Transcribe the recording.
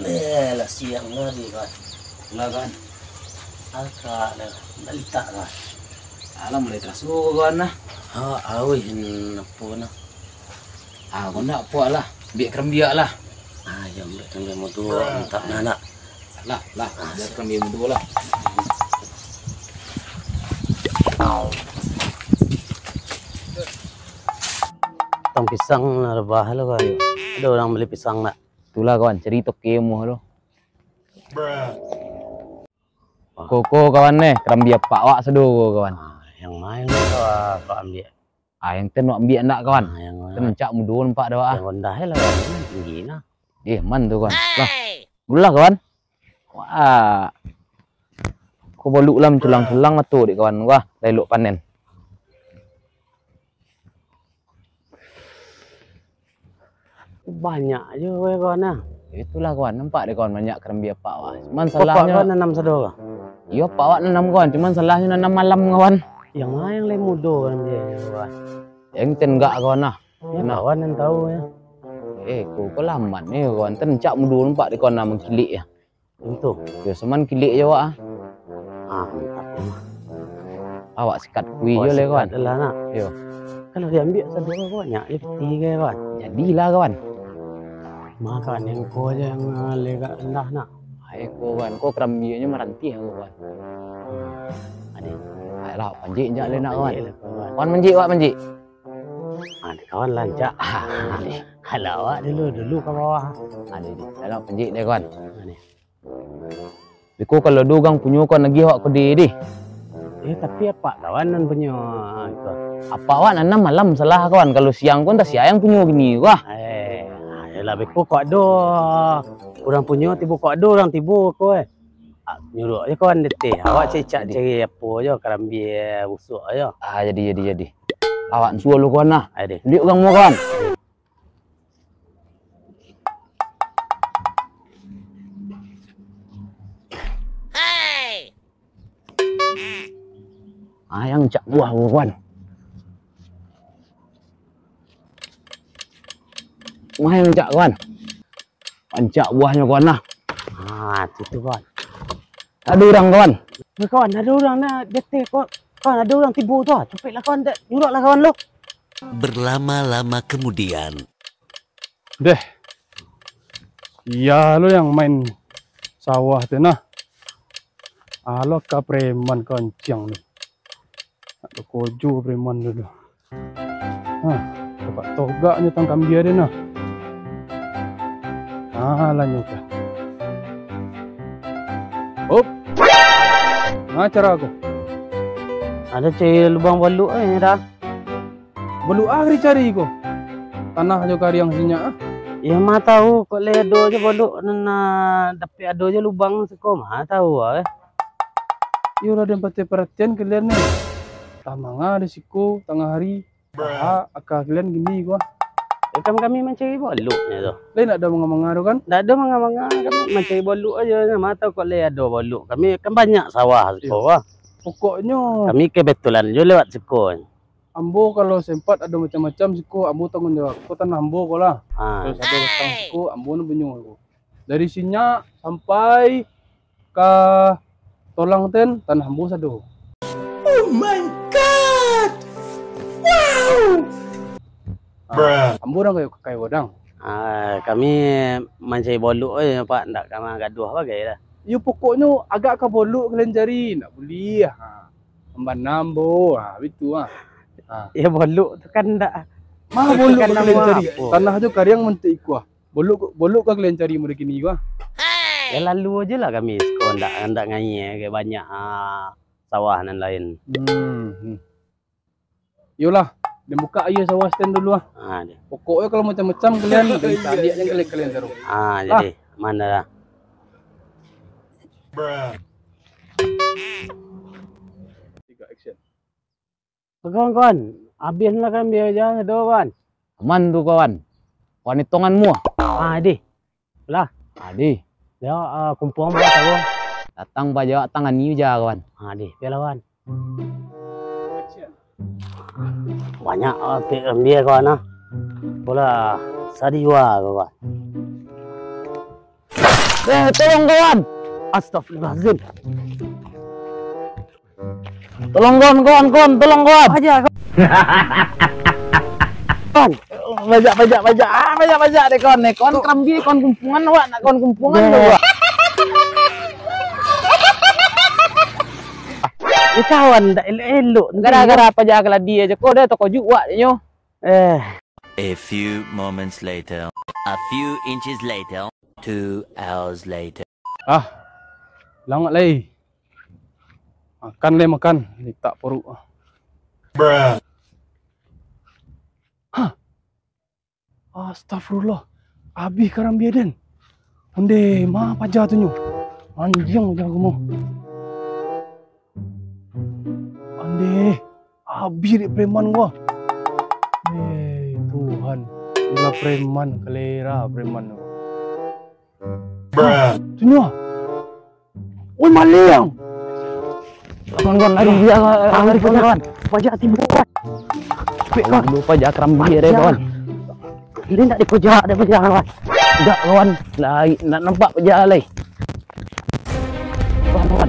Lah siang na di kan. Lah kan. Aka na balita ka. Alam mulai terasa kawan nah. Awin na po na. Kau nak puak lah. Biar kerembiak lah. Yang bertemu mo tu tak nana. Lah, biar kerembiak mudu lah. Tong pisang na rabah lo kayo. Ada orang beli pisang nak. Itulah kawan, cerita kemo lo. Koko kawan nih, kerembiak pak wak sedo kawan. Yang main kau ambil. Yang ten wak ambil nak kawan. Yang Ten mencak mudu nampak doa. Yang rendah lah kawan, tinggi nah. Man tu kawan. Lah, gula kawan. Wah. Kau boluk lah menculang-culang atuh dik kawan. Wah, lelok panen. Banyak je kawan nah. Itulah kawan, nampak deh kawan banyak kerembiak pak wak. Cuman Pak salahnya kau nanam sedo kah? iya pak wak nanam kawan, cuman salahnya nanam malam kawan. Yang mana yang lebih muda kan dia kawan. Yang ten enggak kawan nah. Ya kawan yang tahu ya. Kau lambat nih kawan, ten cak mudu nampak deh kawan nama kilik ya. Untuk. Ya seman kilik je wak. Mantap ya. Awak sikat kui je le kawan. Lah nak. Yo. Kalau diambil sedo banyak dia peti ke kawan. Jadilah kawan. Makan yang kau aja yang lega rendah nak. Kau kawan, kau kerembiaknya merantih aku kawan. Adik. Lah panjik jak le nak kawan. Kawan Manjik wak manjik. ada kawan lancak. Halau awak dulu ke bawah. Ada di. Lah panjik deh kawan. Ni. Biko kalau dugang punya kawan lagi awak kode deh. Tapi apa kawanan punya itu? Apa awak nanam malam salah kawan, kalau siang pun tak siang punya gini wah. Yalah beko kok ada. Orang punya tibu kok ada orang tibu kau nyuruh je kawan deteh. Awak cari apa je kerambia busuk aja. Jadi. Awak suruh lu kawan lah. Adik. Liuk gang mu kawan. Yang cak buah kawan. Yang cak kawan. Pancak buahnya kawan lah. Itu kawan. Ada orang kawan. Kawan ada orang nak deteh kau. Kawan ada orang tibu tu. Cepatlah kawan, nyuruhlah kawan lu. Berlama-lama kemudian. Deh. Iya lo yang main sawah tu nah. Lo ka preman kencang ni. Ada kojo preman dulu. Dapat togaknya tangkam dia deh nah. Lanjut kan. Cara aku. Ada cari lubang baluk dah. Baluk cari ko. Tanah jo kari yang sinyak. Ya mah tahu kok ledo je baluk nana tapi ada je lubang seko mah tahu Yo ada perhatian kalian nih. Tamanga ada siku tengah hari. Akak kalian gini gua. Kami mencari baluknya tu. Lain ada mengamang kan? Tak ada manga-manga, kami mencari baluk aja. Mah tahu kok le ada baluk. Kami kan banyak sawah seko. Pokoknya Kami kebetulan je lewat seko. Ambo kalau sempat ada macam-macam siko, ambo tanggung jawab. Kau tanah ambo kau lah. Kalau satu batang siko, ambo nu bunyo. Dari sinyak sampai ke tolang ten tanah ambo sado. Oh my god! Wow! Ambo orang kayak wadang. Kami mencari baluk aja pak, ndak kama gaduh bagai dah. Yo pokoknya agak ke bolok kalian cari, nak beli Amban nambo, itu Ya baluk tu kan ndak. Mah bolok Kan kalian nama cari. apa? Tanah jo kariang mentik kuah. Bolok ke kalian cari mereka ni kuah. Ya lalu aja lah kami seko ndak ngai kayak banyak sawah dan lain. Yolah, dan buka aja sawah stand dulu Pokoknya kalau macam-macam kalian lihat yang kalian taruh. Jadi mana dah? Tiga action. Kawan-kawan, habislah kan biar jangan ada kawan. Aman tu kawan. Kawan hitunganmu. Di. Lah. Di. Ya kumpul apa tahu. Datang baja tangan ni je kawan. Di, biar lawan. Banyak dia kawan Bola sadiwa kawan. Tolong kawan. Astagfirullahaladzim. Tolong kawan, tolong kawan. Aja kawan. Bajak deh kawan nih. Kawan kerambi, kawan kumpungan wak, nak kawan kumpungan wak. Ni kawan dak elok-elok. Gara-gara pajak keladi aja kau dah toko juga nyo. A few moments later. A few inches later. 2 hours later. Langat lagi. Makan le makan. Letak perut. Bruh. Astagfirullah. Habis karam biaden. Onde mah pajak tu nyu. Anjing aja kamu. Ande, habis dek preman gua. Tuhan. Gila preman, kelera preman. Bruh. Tu nyu. Oi maliang. Kawan lari dia lari kawan. Pajak tibu kawan. Cepet kawan. Lupa pajak kerambi deh kawan. Ini tak dipajak, ada pajak kawan. Enggak kawan. Lagi nak nampak pajak lagi. Kawan.